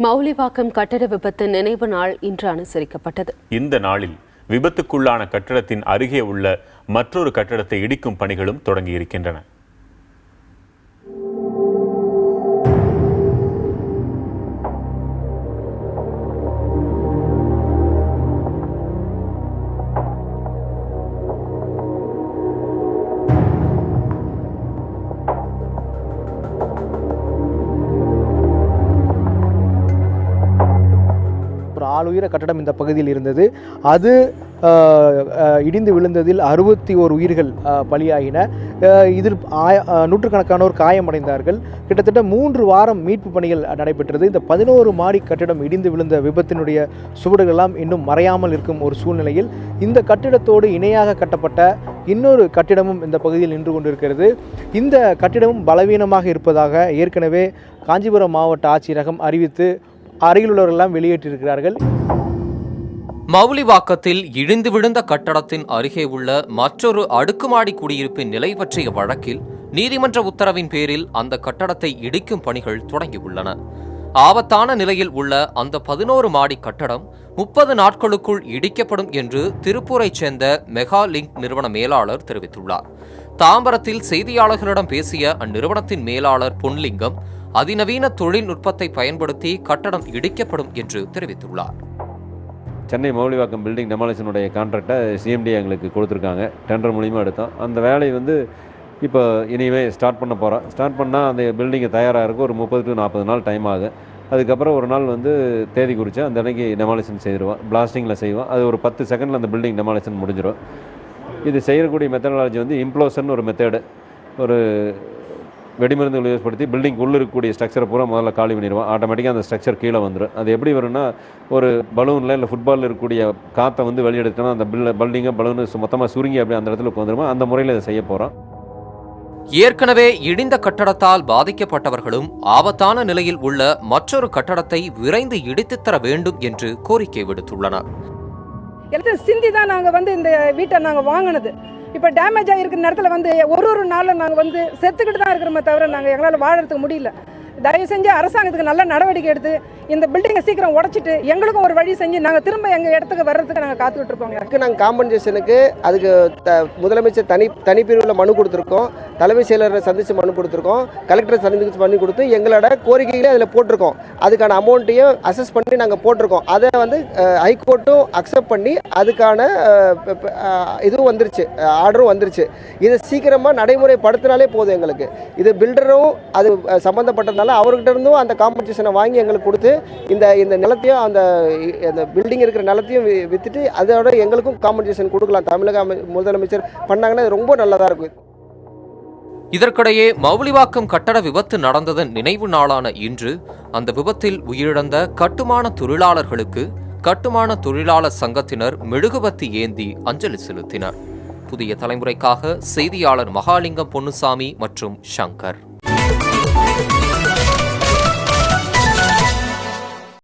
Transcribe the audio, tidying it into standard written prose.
மௌலிவாக்கம் கட்டட விபத்து நினைவு நாள் இன்று அனுசரிக்கப்பட்டது. இந்த நாளில் விபத்துக்குள்ளான கட்டடத்தின் அருகே உள்ள மற்றொரு கட்டடத்தை இடிக்கும் பணிகளும் தொடங்கியிருக்கின்றன. ஆளுயர கட்டடம் இந்த பகுதியில் இருந்தது. அது இடிந்து விழுந்ததில் 61 உயிர்கள் பலியாகின. இதில் நூற்றுக்கணக்கானோர் காயமடைந்தார்கள். கிட்டத்தட்ட 3 வாரம் மீட்பு பணிகள் நடைபெற்றது. இந்த 11 மாடி கட்டிடம் இடிந்து விழுந்த விபத்தினுடைய சுவடுகளெல்லாம் இன்னும் மறையாமல் இருக்கும் ஒரு சூழ்நிலையில் இந்த கட்டிடத்தோடு இணையாக கட்டப்பட்ட இன்னொரு கட்டிடமும் இந்த பகுதியில் நின்று கொண்டிருக்கிறது. இந்த கட்டிடமும் பலவீனமாக இருப்பதாக ஏற்கனவே காஞ்சிபுரம் மாவட்ட ஆட்சியரகம் அறிவித்து அருகிலுள்ளவர்களெல்லாம் வெளியேற்றிருக்கிறார்கள். மௌலிவாக்கத்தில் இடிந்து விழுந்த கட்டடத்தின் அருகே உள்ள மற்றொரு அடுக்குமாடி குடியிருப்பின் நிலை பற்றிய வழக்கில் நீதிமன்ற உத்தரவின் பேரில் அந்த கட்டடத்தை இடிக்கும் பணிகள் தொடங்கியுள்ளன. ஆபத்தான நிலையில் உள்ள அந்த 11 மாடி கட்டடம் 30 நாட்களுக்குள் இடிக்கப்படும் என்று திருப்பூரைச் சேர்ந்த மெகா லிங்க் நிறுவன மேலாளர் தெரிவித்துள்ளார். தாம்பரத்தில் செய்தியாளர்களிடம் பேசிய அந்நிறுவனத்தின் மேலாளர் பொன்லிங்கம் அதிநவீன தொழில்நுட்பத்தை பயன்படுத்தி கட்டடம் இடிக்கப்படும் என்று தெரிவித்துள்ளார். சென்னை மௌலிவாக்கம் பில்டிங் டெமாலிஷனுடைய கான்ட்ராக்டை சிஎம்டி எங்களுக்கு கொடுத்துருக்காங்க. டெண்டர் மூலிமா எடுத்தோம். அந்த வேலை இப்போ இனிமேல் ஸ்டார்ட் பண்ண போகிறோம். ஸ்டார்ட் பண்ணால் அந்த பில்டிங்கை தயாராக இருக்கும். ஒரு 30 to 40 நாள் டைம் ஆகும். அதுக்கப்புறம் ஒரு நாள் தேதி குறித்து அந்த அன்றைக்கி டெமாலிஷன் செய்திருவோம். பிளாஸ்டிங்கில் செய்வோம். அது ஒரு 10 செகண்டில் அந்த பில்டிங் டெமாலிஷன் முடிஞ்சிடும். இது செய்யக்கூடிய மெத்தடாலஜி இம்ப்ளோஷன் ஒரு மெத்தேடு. ஒரு வெடிமருந்துகள் யூஸ் படுத்தி பில்டிங் உள்ளே இருக்கக்கூடிய ஸ்ட்ரக்சரை பூரா முதல்ல காலி பண்ணிடுவோம். ஆட்டோமேட்டிக்காக அந்த ஸ்ட்ரக்சர் கீழே வந்துடும். அது எப்படி வரும்னா, ஒரு பலூனில் இல்லை ஃபுட்பாலில் இருக்கக்கூடிய காற்றை வெளியெடுத்தோன்னா அந்த பில்டிங்கை பலூனு மொத்தமாக சுருங்கி அப்படி அந்த இடத்துல வந்துடுமா. அந்த முறையில் இதை செய்ய போகிறோம். ஏற்கனவே இடிந்த கட்டடத்தால் பாதிக்கப்பட்டவர்களும் ஆபத்தான நிலையில் உள்ள மற்றொரு கட்டடத்தை விரைந்து இடித்துத் தர வேண்டும் என்று கோரிக்கை விடுத்துள்ளனர். சிந்தி தான் நாங்கள் இந்த வீட்டை நாங்கள் வாங்கினது. இப்போ டேமேஜ் ஆகிருக்கிற நேரத்தில் ஒரு நாளில் நாங்கள் செத்துக்கிட்டு தான் இருக்கிறோமே தவிர நாங்கள் எங்களால் வாழறதுக்கு முடியல. தயவு செஞ்சு அரசாங்கத்துக்கு நல்ல நடவடிக்கை எடுத்து இந்த பில்டிங்கை சீக்கிரம் உடைச்சிட்டு எங்களுக்கும் ஒரு வழி செஞ்சு நாங்கள் திரும்ப எங்கள் இடத்துக்கு வர்றதுக்கு நாங்கள் காத்துக்கிட்டு இருக்கோங்க. நாங்கள் காம்பன்சேஷனுக்கு அதுக்கு முதலமைச்சர் தனிப்பிரிவில் மனு கொடுத்துருக்கோம். தலைமைச் செயலரை சந்தித்து மனு கொடுத்துருக்கோம். கலெக்டரை சந்தித்து பண்ணி கொடுத்து எங்களோட கோரிக்கைகளை அதில் போட்டிருக்கோம். அதுக்கான அமௌண்ட்டையும் அசஸ் பண்ணி நாங்கள் போட்டிருக்கோம். அதை ஹைகோர்ட்டும் அக்செப்ட் பண்ணி அதுக்கான இதுவும் வந்துருச்சு, ஆர்டரும் வந்துருச்சு. இதை சீக்கிரமாக நடைமுறைப்படுத்தினாலே போதும் எங்களுக்கு. இது பில்டரும் அது சம்மந்தப்பட்டதுனால அவர்கிட்ட இருந்தும் அந்த காம்பன்சேஷனை வாங்கி எங்களுக்கு கொடுத்து இந்த நிலத்தையும் அந்த பில்டிங் இருக்கிற நிலத்தையும் வித்துட்டு அதோட எங்களுக்கும் காம்பன்சேஷன் கொடுக்கலாம். தமிழக முதலமைச்சர் பண்ணாங்கன்னா ரொம்ப நல்லதாக இருக்கும். இதற்கிடையே மௌலிவாக்கம் கட்டட விபத்து நடந்ததன் நினைவு நாளான இன்று அந்த விபத்தில் உயிரிழந்த கட்டுமான தொழிலாளர்களுக்கு கட்டுமான தொழிலாளர் சங்கத்தினர் மெழுகுவர்த்தி ஏந்தி அஞ்சலி செலுத்தினர். புதிய தலைமுறைக்காக செய்தியாளர் மகாலிங்கம் பொன்னுசாமி மற்றும் சங்கர்.